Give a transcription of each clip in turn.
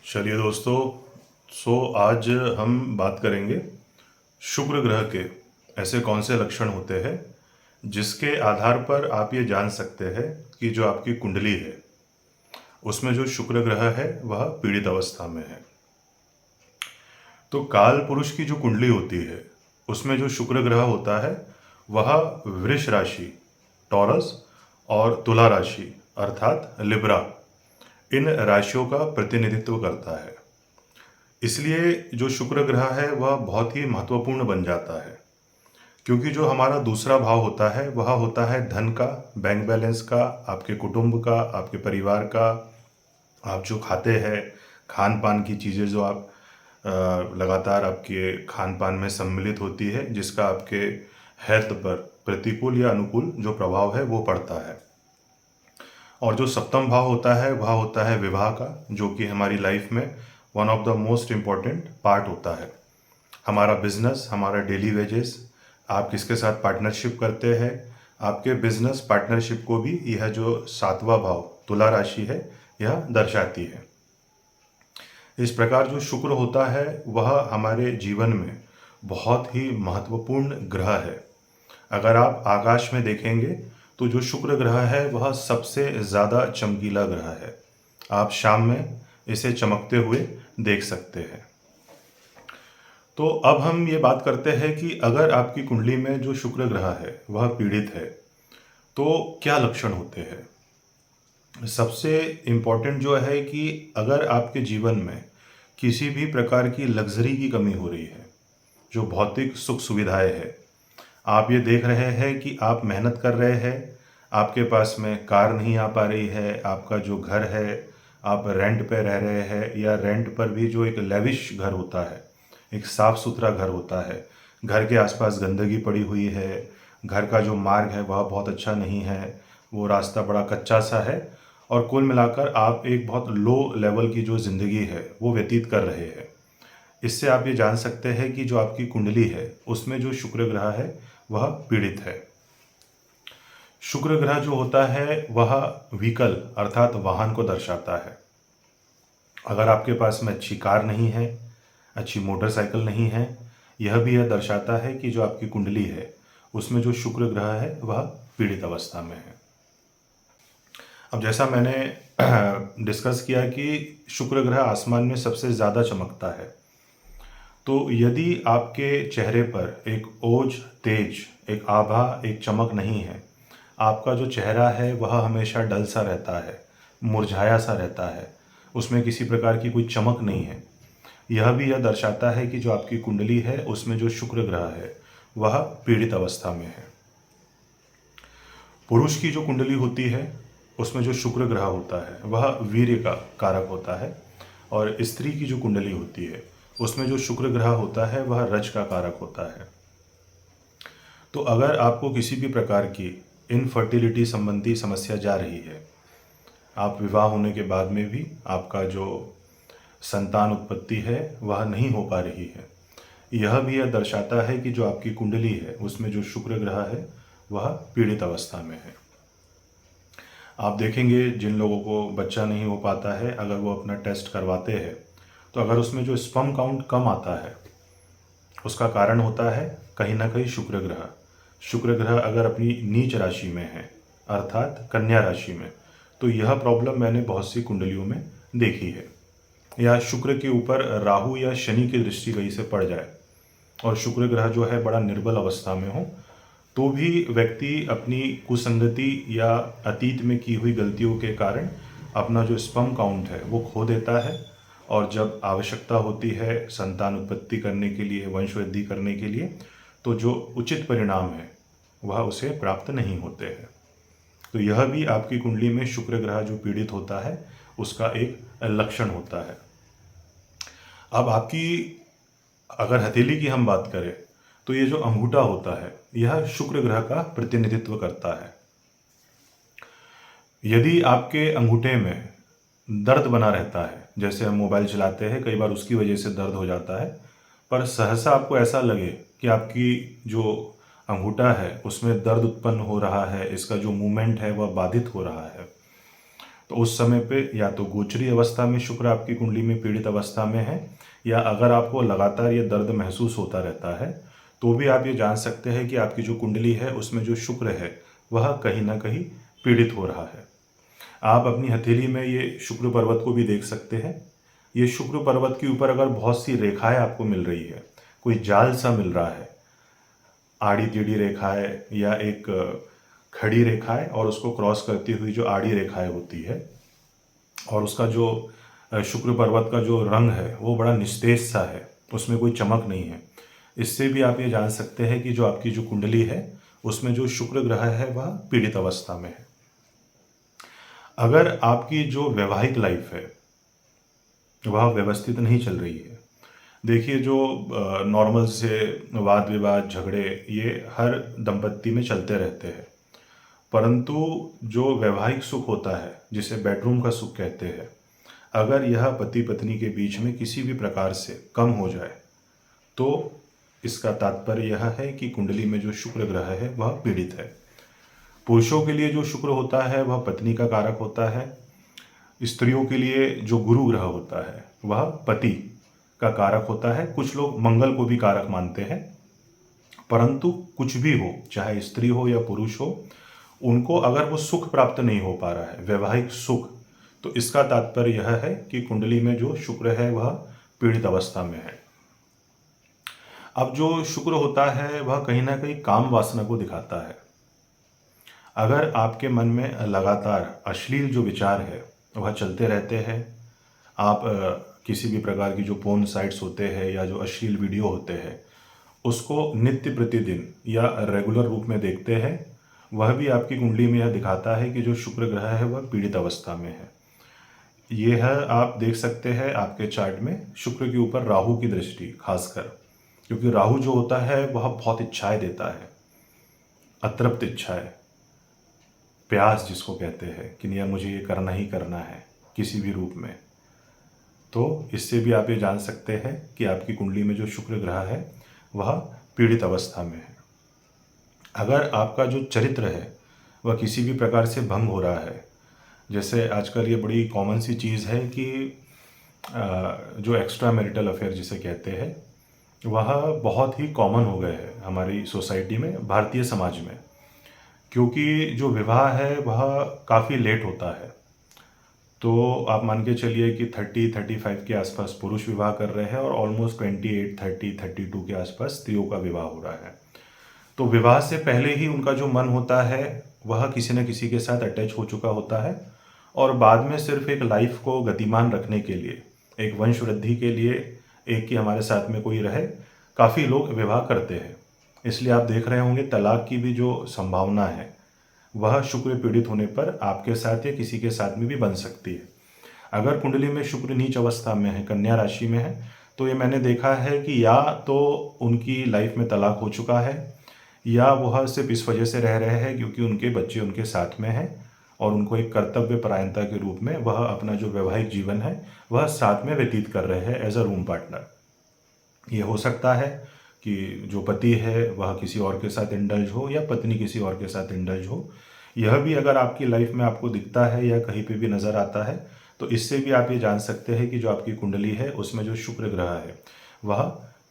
चलिए दोस्तों, आज हम बात करेंगे शुक्र ग्रह के ऐसे कौन से लक्षण होते हैं जिसके आधार पर आप ये जान सकते हैं कि जो आपकी कुंडली है उसमें जो शुक्र ग्रह है वह पीड़ित अवस्था में है। तो काल पुरुष की जो कुंडली होती है उसमें जो शुक्र ग्रह होता है वह वृष राशि, टॉरस और तुला राशि अर्थात लिब्रा, इन राशियों का प्रतिनिधित्व करता है। इसलिए जो शुक्र ग्रह है वह बहुत ही महत्वपूर्ण बन जाता है, क्योंकि जो हमारा दूसरा भाव होता है वह होता है धन का, बैंक बैलेंस का, आपके कुटुंब का, आपके परिवार का, आप जो खाते हैं, खान पान की चीज़ें जो आप लगातार आपके खान पान में सम्मिलित होती है, जिसका आपके हेल्थ पर प्रतिकूल या अनुकूल जो प्रभाव है वो पड़ता है। और जो सप्तम भाव होता है वह होता है विवाह का, जो कि हमारी लाइफ में one of the most important part होता है। हमारा बिजनेस, हमारा डेली वेजेस, आप किसके साथ पार्टनरशिप करते हैं, आपके बिजनेस पार्टनरशिप को भी यह जो सातवां भाव तुला राशि है यह दर्शाती है। इस प्रकार जो शुक्र होता है वह हमारे जीवन में बहुत ही महत्वपूर्ण ग्रह है। अगर आप आकाश में देखेंगे तो जो शुक्र ग्रह है वह सबसे ज़्यादा चमकीला ग्रह है। आप शाम में इसे चमकते हुए देख सकते हैं। तो अब हम ये बात करते हैं कि अगर आपकी कुंडली में जो शुक्र ग्रह है वह पीड़ित है तो क्या लक्षण होते हैं। सबसे इम्पॉर्टेंट जो है कि अगर आपके जीवन में किसी भी प्रकार की लग्जरी की कमी हो रही है, जो भौतिक सुख सुविधाएं है, आप ये देख रहे हैं कि आप मेहनत कर रहे हैं, आपके पास में कार नहीं आ पा रही है, आपका जो घर है आप रेंट पे रह रहे हैं, या रेंट पर भी जो एक लेविश घर होता है, एक साफ़ सुथरा घर होता है, घर के आसपास गंदगी पड़ी हुई है, घर का जो मार्ग है वह बहुत अच्छा नहीं है, वो रास्ता बड़ा कच्चा सा है, और कुल मिलाकर आप एक बहुत लो लेवल की जो ज़िंदगी है वो व्यतीत कर रहे हैं। इससे आप ये जान सकते हैं कि जो आपकी कुंडली है उसमें जो शुक्र ग्रह है वह पीड़ित है। शुक्र ग्रह जो होता है वह व्हीकल अर्थात वाहन को दर्शाता है। अगर आपके पास में अच्छी कार नहीं है, अच्छी मोटरसाइकिल नहीं है, यह भी यह दर्शाता है कि जो आपकी कुंडली है उसमें जो शुक्र ग्रह है वह पीड़ित अवस्था में है। अब जैसा मैंने डिस्कस किया कि शुक्र ग्रह आसमान में सबसे ज़्यादा चमकता है, तो यदि आपके चेहरे पर एक ओज, तेज, एक आभा, एक चमक नहीं है, आपका जो चेहरा है वह हमेशा डल सा रहता है, मुरझाया सा रहता है, उसमें किसी प्रकार की कोई चमक नहीं है, यह भी यह दर्शाता है कि जो आपकी कुंडली है उसमें जो शुक्र ग्रह है वह पीड़ित अवस्था में है। पुरुष की जो कुंडली होती है उसमें जो शुक्र ग्रह होता है वह वीर्य का कारक होता है, और स्त्री की जो कुंडली होती है उसमें जो शुक्र ग्रह होता है वह रज का कारक होता है। तो अगर आपको किसी भी प्रकार की इनफर्टिलिटी संबंधी समस्या जा रही है, आप विवाह होने के बाद में भी आपका जो संतान उत्पत्ति है वह नहीं हो पा रही है, यह भी यह दर्शाता है कि जो आपकी कुंडली है उसमें जो शुक्र ग्रह है वह पीड़ित अवस्था में है। आप देखेंगे जिन लोगों को बच्चा नहीं हो पाता है, अगर वो अपना टेस्ट करवाते हैं तो अगर उसमें जो स्पर्म काउंट कम आता है उसका कारण होता है कहीं ना कहीं शुक्र ग्रह। शुक्र ग्रह अगर अपनी नीच राशि में है अर्थात कन्या राशि में, तो यह प्रॉब्लम मैंने बहुत सी कुंडलियों में देखी है। या शुक्र के ऊपर राहु या शनि की दृष्टि कहीं से पड़ जाए और शुक्र ग्रह जो है बड़ा निर्बल अवस्था में हो, तो भी व्यक्ति अपनी कुसंगति या अतीत में की हुई गलतियों के कारण अपना जो स्पर्म काउंट है वो खो देता है, और जब आवश्यकता होती है संतान उत्पत्ति करने के लिए, वंशवृद्धि करने के लिए, तो जो उचित परिणाम है वह उसे प्राप्त नहीं होते हैं। तो यह भी आपकी कुंडली में शुक्र ग्रह जो पीड़ित होता है उसका एक लक्षण होता है। अब आपकी अगर हथेली की हम बात करें तो ये जो अंगूठा होता है यह शुक्र ग्रह का प्रतिनिधित्व करता है। यदि आपके अंगूठे में दर्द बना रहता है, जैसे हम मोबाइल चलाते हैं कई बार उसकी वजह से दर्द हो जाता है, पर सहसा आपको ऐसा लगे कि आपकी जो अंगूठा है उसमें दर्द उत्पन्न हो रहा है, इसका जो मूवमेंट है वह बाधित हो रहा है, तो उस समय पे या तो गोचरी अवस्था में शुक्र आपकी कुंडली में पीड़ित अवस्था में है, या अगर आपको लगातार ये दर्द महसूस होता रहता है तो भी आप ये जान सकते हैं कि आपकी जो कुंडली है उसमें जो शुक्र है वह कहीं ना कहीं पीड़ित हो रहा है। आप अपनी हथेली में ये शुक्र पर्वत को भी देख सकते हैं। ये शुक्र पर्वत के ऊपर अगर बहुत सी रेखाएं आपको मिल रही है, कोई जाल सा मिल रहा है, आड़ी टेढ़ी रेखाएं या एक खड़ी रेखाएं और उसको क्रॉस करती हुई जो आड़ी रेखाएं होती है, और उसका जो शुक्र पर्वत का जो रंग है वो बड़ा निस्तेज सा है, उसमें कोई चमक नहीं है। इससे भी आप ये जान सकते हैं कि जो आपकी जो कुंडली है उसमें जो शुक्र ग्रह है वह पीड़ित अवस्था में है। अगर आपकी जो वैवाहिक लाइफ है वह व्यवस्थित नहीं चल रही है, देखिए जो नॉर्मल से वाद विवाद झगड़े ये हर दंपत्ति में चलते रहते हैं, परंतु जो वैवाहिक सुख होता है जिसे बेडरूम का सुख कहते हैं, अगर यह पति पत्नी के बीच में किसी भी प्रकार से कम हो जाए तो इसका तात्पर्य यह है कि कुंडली में जो शुक्र ग्रह है वह पीड़ित है। पुरुषों के लिए जो शुक्र होता है वह पत्नी का कारक होता है, स्त्रियों के लिए जो गुरु ग्रह होता है वह पति का कारक होता है। कुछ लोग मंगल को भी कारक मानते हैं, परंतु कुछ भी हो, चाहे स्त्री हो या पुरुष हो, उनको अगर वो सुख प्राप्त नहीं हो पा रहा है, वैवाहिक सुख, तो इसका तात्पर्य यह है कि कुंडली में जो शुक्र है वह पीड़ित अवस्था में है। अब जो शुक्र होता है वह कहीं ना कहीं काम वासना को दिखाता है। अगर आपके मन में लगातार अश्लील जो विचार है वह चलते रहते हैं, आप किसी भी प्रकार की जो पोर्न साइट्स होते हैं या जो अश्लील वीडियो होते हैं उसको नित्य प्रतिदिन या रेगुलर रूप में देखते हैं, वह भी आपकी कुंडली में यह दिखाता है कि जो शुक्र ग्रह है वह पीड़ित अवस्था में है। यह आप देख सकते हैं आपके चार्ट में शुक्र के ऊपर राहु की दृष्टि खासकर, क्योंकि राहु जो होता है वह बहुत इच्छाएं देता है, अतृप्त इच्छाएं, प्यास जिसको कहते हैं कि नहीं मुझे ये करना ही करना है किसी भी रूप में। तो इससे भी आप ये जान सकते हैं कि आपकी कुंडली में जो शुक्र ग्रह है वह पीड़ित अवस्था में है। अगर आपका जो चरित्र है वह किसी भी प्रकार से भंग हो रहा है, जैसे आजकल ये बड़ी कॉमन सी चीज़ है कि जो एक्स्ट्रा मैरिटल अफेयर जिसे कहते हैं वह बहुत ही कॉमन हो गए हैं हमारी सोसाइटी में, भारतीय समाज में, क्योंकि जो विवाह है वह काफ़ी लेट होता है। तो आप मान के चलिए कि 30-35 के आसपास पुरुष विवाह कर रहे हैं और ऑलमोस्ट 28-30-32 के आसपास स्त्रियों का विवाह हो रहा है। तो विवाह से पहले ही उनका जो मन होता है वह किसी न किसी के साथ अटैच हो चुका होता है, और बाद में सिर्फ एक लाइफ को गतिमान रखने के लिए, एक वंश वृद्धि के लिए, एक कि हमारे साथ में कोई रहे, काफ़ी लोग विवाह करते हैं। इसलिए आप देख रहे होंगे तलाक की भी जो संभावना है वह शुक्र पीड़ित होने पर आपके साथ या किसी के साथ में भी बन सकती है। अगर कुंडली में शुक्र नीच अवस्था में है, कन्या राशि में है, तो ये मैंने देखा है कि या तो उनकी लाइफ में तलाक हो चुका है, या वह सिर्फ इस वजह से रह रहे हैं क्योंकि उनके बच्चे उनके साथ में हैं और उनको एक कर्तव्य परायणता के रूप में वह अपना जो वैवाहिक जीवन है वह साथ में व्यतीत कर रहे हैं एज अ रूम पार्टनर। ये हो सकता है कि जो पति है वह किसी और के साथ इंडल्ज हो या पत्नी किसी और के साथ इंडल्ज हो। यह भी अगर आपकी लाइफ में आपको दिखता है या कहीं पे भी नज़र आता है तो इससे भी आप ये जान सकते हैं कि जो आपकी कुंडली है उसमें जो शुक्र ग्रह है वह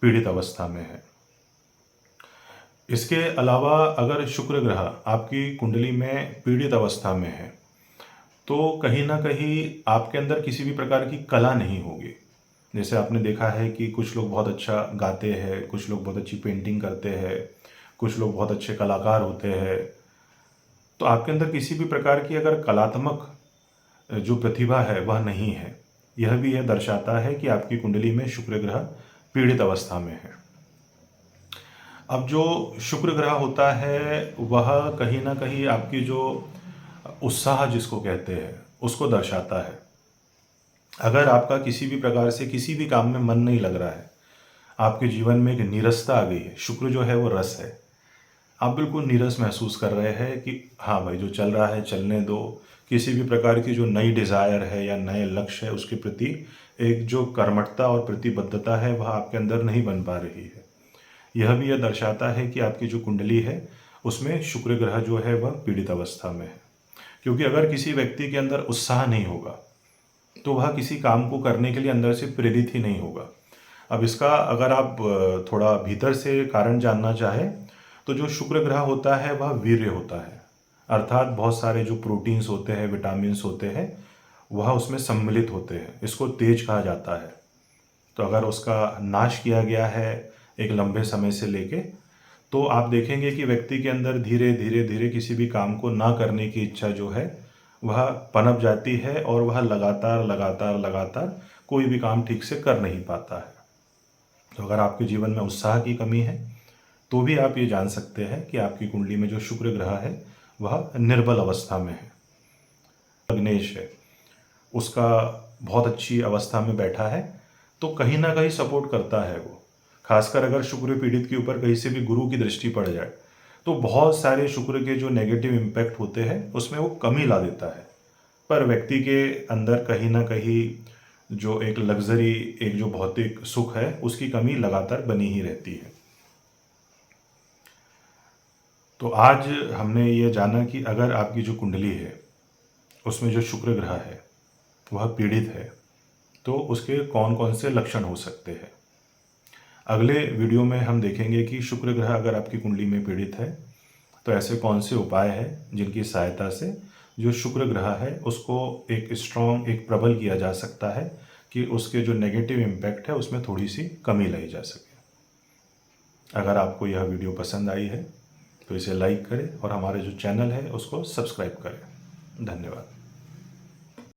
पीड़ित अवस्था में है। इसके अलावा अगर शुक्र ग्रह आपकी कुंडली में पीड़ित अवस्था में है तो कहीं ना कहीं आपके अंदर किसी भी प्रकार की कला नहीं होगी। जैसे आपने देखा है कि कुछ लोग बहुत अच्छा गाते हैं, कुछ लोग बहुत अच्छी पेंटिंग करते हैं, कुछ लोग बहुत अच्छे कलाकार होते हैं, तो आपके अंदर किसी भी प्रकार की अगर कलात्मक जो प्रतिभा है वह नहीं है, यह भी यह दर्शाता है कि आपकी कुंडली में शुक्र ग्रह पीड़ित अवस्था में है। अब जो शुक्र ग्रह होता है वह कहीं ना कहीं आपकी जो उत्साह जिसको कहते हैं उसको दर्शाता है। अगर आपका किसी भी प्रकार से किसी भी काम में मन नहीं लग रहा है, आपके जीवन में एक नीरसता आ गई है, शुक्र जो है वो रस है, आप बिल्कुल नीरस महसूस कर रहे हैं कि हाँ भाई जो चल रहा है चलने दो, किसी भी प्रकार की जो नई डिज़ायर है या नए लक्ष्य है उसके प्रति एक जो कर्मठता और प्रतिबद्धता है वह आपके अंदर नहीं बन पा रही है। यह भी यह दर्शाता है कि आपकी जो कुंडली है उसमें शुक्र ग्रह जो है वह पीड़ित अवस्था में है। क्योंकि अगर किसी व्यक्ति के अंदर उत्साह नहीं होगा तो वह किसी काम को करने के लिए अंदर से प्रेरित ही नहीं होगा। अब इसका अगर आप थोड़ा भीतर से कारण जानना चाहें तो जो शुक्र ग्रह होता है वह वीर्य होता है, अर्थात बहुत सारे जो प्रोटीन्स होते हैं, विटामिन्स होते हैं, वह उसमें सम्मिलित होते हैं। इसको तेज कहा जाता है। तो अगर उसका नाश किया गया है एक लंबे समय से लेके, तो आप देखेंगे कि व्यक्ति के अंदर धीरे धीरे धीरे किसी भी काम को ना करने की इच्छा जो है वह पनप जाती है और वह लगातार लगातार लगातार कोई भी काम ठीक से कर नहीं पाता है। तो अगर आपके जीवन में उत्साह की कमी है तो भी आप ये जान सकते हैं कि आपकी कुंडली में जो शुक्र ग्रह है वह निर्बल अवस्था में है। लग्नेश है, उसका बहुत अच्छी अवस्था में बैठा है तो कहीं ना कहीं सपोर्ट करता है वो। खासकर अगर शुक्र पीड़ित के ऊपर कहीं से भी गुरु की दृष्टि पड़ जाए तो बहुत सारे शुक्र के जो नेगेटिव इम्पैक्ट होते हैं उसमें वो कमी ला देता है। पर व्यक्ति के अंदर कहीं ना कहीं जो एक लग्जरी, एक जो भौतिक सुख है, उसकी कमी लगातार बनी ही रहती है। तो आज हमने ये जाना कि अगर आपकी जो कुंडली है उसमें जो शुक्र ग्रह है वह पीड़ित है तो उसके कौन कौन से लक्षण हो सकते हैं। अगले वीडियो में हम देखेंगे कि शुक्र ग्रह अगर आपकी कुंडली में पीड़ित है तो ऐसे कौन से उपाय हैं जिनकी सहायता से जो शुक्र ग्रह है उसको एक स्ट्रॉन्ग, एक प्रबल किया जा सकता है कि उसके जो नेगेटिव इम्पैक्ट है उसमें थोड़ी सी कमी लाई जा सके। अगर आपको यह वीडियो पसंद आई है तो इसे लाइक करें और हमारे जो चैनल है उसको सब्सक्राइब करें। धन्यवाद।